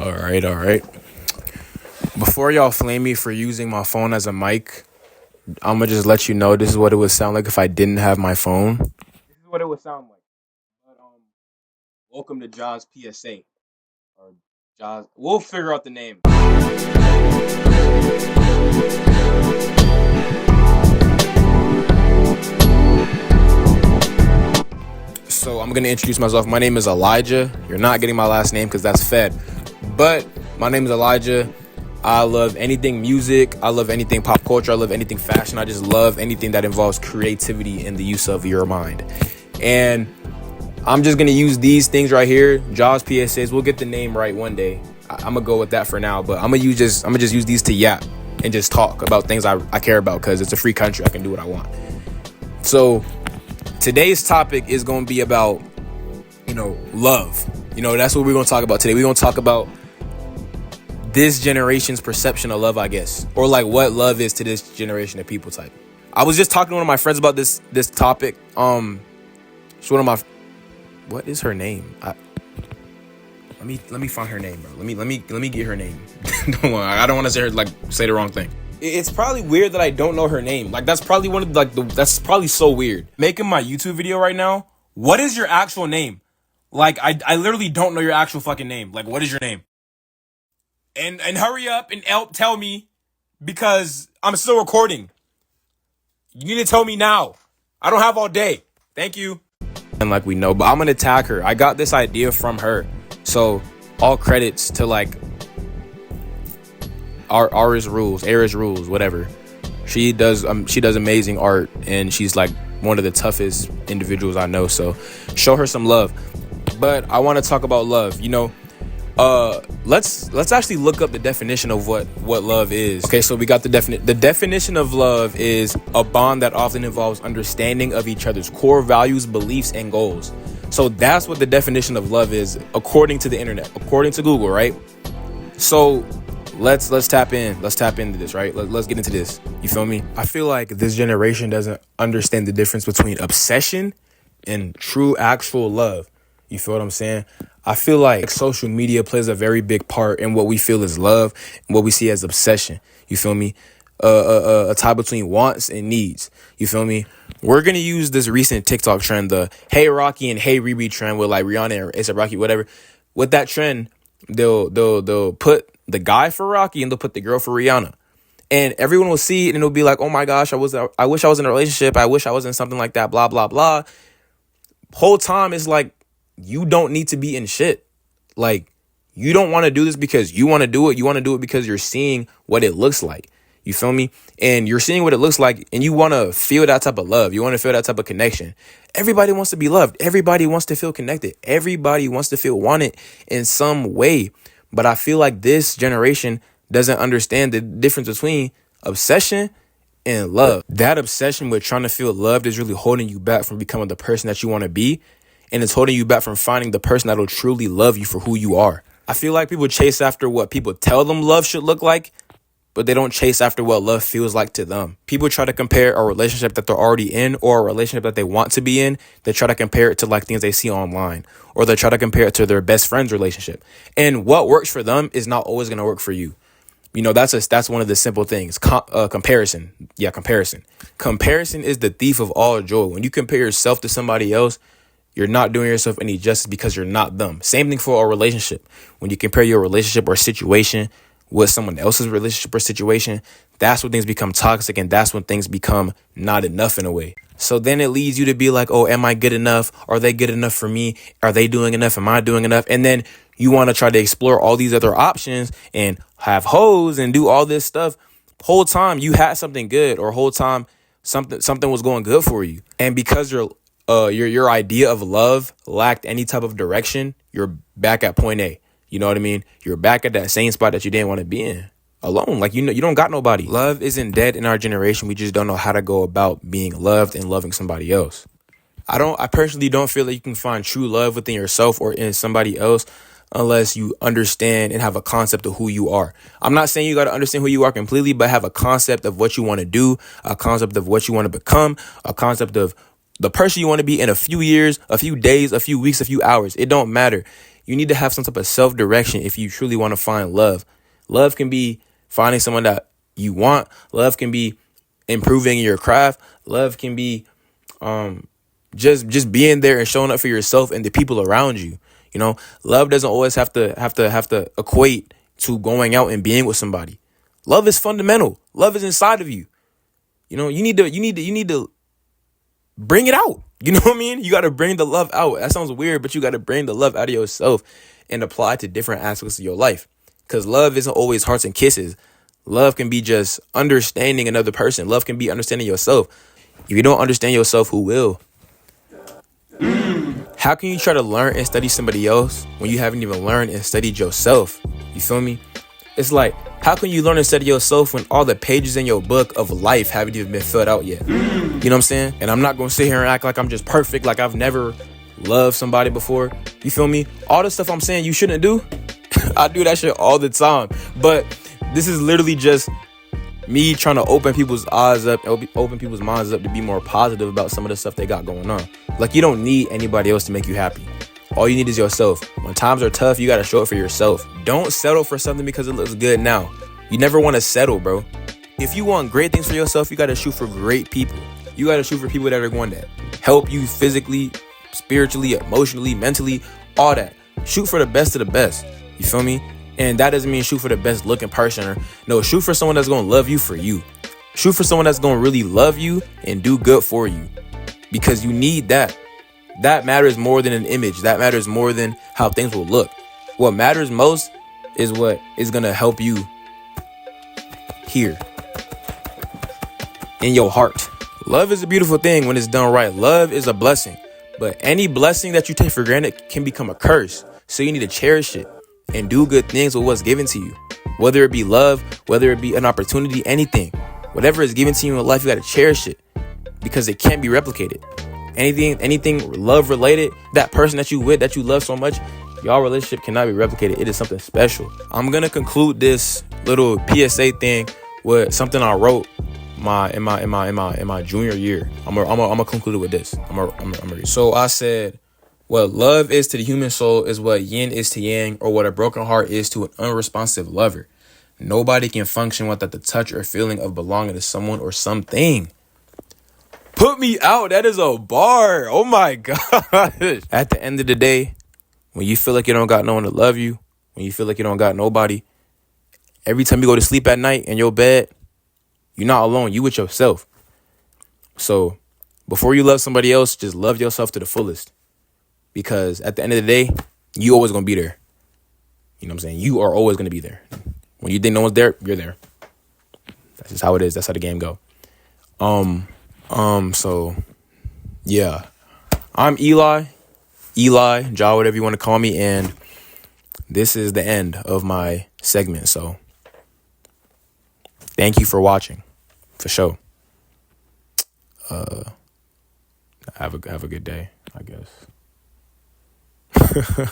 All right, all right. Before y'all flame me for using my phone as a mic, I'm gonna just let you know this is what it would sound like if I didn't have my phone. This is what it would sound like. But welcome to Jaws PSA or Jaws. We'll figure out the name. So I'm gonna introduce myself. My name is Elijah. You're not getting my last name because that's Fed. But my name is Elijah. I love anything music. I love anything pop culture. I love anything fashion. I just love anything that involves creativity and the use of your mind. And I'm just going to use these things right here. Jaws PSAs. We'll get the name right one day. I'm going to go with that for now. But I'm going to just use these to yap and just talk about things I care about because it's a free country. I can do what I want. So today's topic is going to be about, love. That's what we're going to talk about today. We're going to talk about this generation's perception of love, I guess, or like what love is to this generation of people type. I was just talking to one of my friends about this topic. It's one of my, what is her name? Let me find her name, bro. Let me get her name. Don't worry, I don't want to say the wrong thing. It's probably weird that I don't know her name. Like that's probably that's probably so weird. Making my YouTube video right now. What is your actual name? Like I literally don't know your actual fucking name. Like what is your name? And hurry up and tell me because I'm still recording. You need to tell me now. I don't have all day. Thank you. And like we know, but I'm going to tag her. I got this idea from her. So all credits to like Aris Rules, whatever. She does amazing art and she's like one of the toughest individuals I know. So show her some love. But I want to talk about love, let's actually look up the definition of what love is. Okay, so we got the definition of love is a bond that often involves understanding of each other's core values, beliefs, and goals. So that's what the definition of love is according to the internet, according to Google, right? So let's tap into this, right? Let's get into this. You feel me? I feel like this generation doesn't understand the difference between obsession and true actual love. You feel what I'm saying? I feel like social media plays a very big part in what we feel is love and what we see as obsession. You feel me? A tie between wants and needs. You feel me? We're going to use this recent TikTok trend, the Hey Rocky and Hey Riri trend with like Rihanna and A$AP Rocky, whatever. With that trend, they'll put the guy for Rocky and they'll put the girl for Rihanna. And everyone will see it and it'll be like, oh my gosh, I wish I was in a relationship. I wish I was in something like that, blah, blah, blah. Whole time it's like, you don't need to be in shit. Like, you don't want to do this because you want to do it. You want to do it because you're seeing what it looks like. You feel me? And you're seeing what it looks like and you want to feel that type of love. You want to feel that type of connection. Everybody wants to be loved. Everybody wants to feel connected. Everybody wants to feel wanted in some way. But I feel like this generation doesn't understand the difference between obsession and love. That obsession with trying to feel loved is really holding you back from becoming the person that you want to be. And it's holding you back from finding the person that will truly love you for who you are. I feel like people chase after what people tell them love should look like, but they don't chase after what love feels like to them. People try to compare a relationship that they're already in or a relationship that they want to be in. They try to compare it to like things they see online, or they try to compare it to their best friend's relationship. And what works for them is not always going to work for you. That's one of the simple things. Comparison. Yeah, comparison. Comparison is the thief of all joy. When you compare yourself to somebody else, you're not doing yourself any justice because you're not them. Same thing for a relationship. When you compare your relationship or situation with someone else's relationship or situation, that's when things become toxic and that's when things become not enough in a way. So then it leads you to be like, oh, am I good enough? Are they good enough for me? Are they doing enough? Am I doing enough? And then you want to try to explore all these other options and have hoes and do all this stuff. Whole time you had something good, or whole time something was going good for you. And because your idea of love lacked any type of direction, you're back at point A. You know what I mean? You're back at that same spot that you didn't want to be in. Alone. Like, you don't got nobody. Love isn't dead in our generation. We just don't know how to go about being loved and loving somebody else. I personally don't feel that you can find true love within yourself or in somebody else unless you understand and have a concept of who you are. I'm not saying you got to understand who you are completely, but have a concept of what you want to do, a concept of what you want to become, a concept of the person you want to be in a few years, a few days, a few weeks, a few hours. It don't matter. You need to have some type of self-direction if you truly want to find love. Love can be finding someone that you want. Love can be improving your craft. Love can be just being there and showing up for yourself and the people around you. You know, love doesn't always have to equate to going out and being with somebody. Love is fundamental. Love is inside of you. You know, you need to bring it out. You know what I mean? You got to bring the love out. That sounds weird, but you got to bring the love out of yourself and apply it to different aspects of your life. Because love isn't always hearts and kisses. Love can be just understanding another person. Love can be understanding yourself. If you don't understand yourself, who will? How can you try to learn and study somebody else when you haven't even learned and studied yourself? You feel me? It's like, how can you learn and study yourself when all the pages in your book of life haven't even been filled out yet? You know what I'm saying? And I'm not going to sit here and act like I'm just perfect, like I've never loved somebody before. You feel me? All the stuff I'm saying you shouldn't do, I do that shit all the time. But this is literally just me trying to open people's eyes up, open people's minds up to be more positive about some of the stuff they got going on. Like, you don't need anybody else to make you happy. All you need is yourself. When times are tough, you got to show it for yourself. Don't settle for something because it looks good now. You never want to settle, bro. If you want great things for yourself, you got to shoot for great people. You got to shoot for people that are going to help you physically, spiritually, emotionally, mentally, all that. Shoot for the best of the best. You feel me? And that doesn't mean shoot for the best looking person. No, shoot for someone that's going to love you for you. Shoot for someone that's going to really love you and do good for you. Because you need that. That matters more than an image. That matters more than how things will look. What matters most is what is going to help you here in your heart. Love is a beautiful thing when it's done right. Love is a blessing. But any blessing that you take for granted can become a curse. So you need to cherish it and do good things with what's given to you. Whether it be love, whether it be an opportunity, anything. Whatever is given to you in life, you got to cherish it because it can't be replicated. Anything love related, that person that you with, that you love so much, y'all relationship cannot be replicated. It is something special. I'm gonna conclude this little PSA thing with something I wrote in my junior year. I'm gonna conclude it with this. So I said, what love is to the human soul is what yin is to yang, or what a broken heart is to an unresponsive lover. Nobody can function without the touch or feeling of belonging to someone or something. Put me out. That is a bar. Oh my gosh. At the end of the day, when you feel like you don't got no one to love you, when you feel like you don't got nobody, every time you go to sleep at night in your bed, you're not alone. You with yourself. So before you love somebody else, just love yourself to the fullest. Because at the end of the day, you always going to be there. You know what I'm saying? You are always going to be there. When you think no one's there, you're there. That's just how it is. That's how the game go. So yeah, I'm Eli, Ja, whatever you want to call me. And this is the end of my segment. So thank you for watching, for sure. Have a good day, I guess.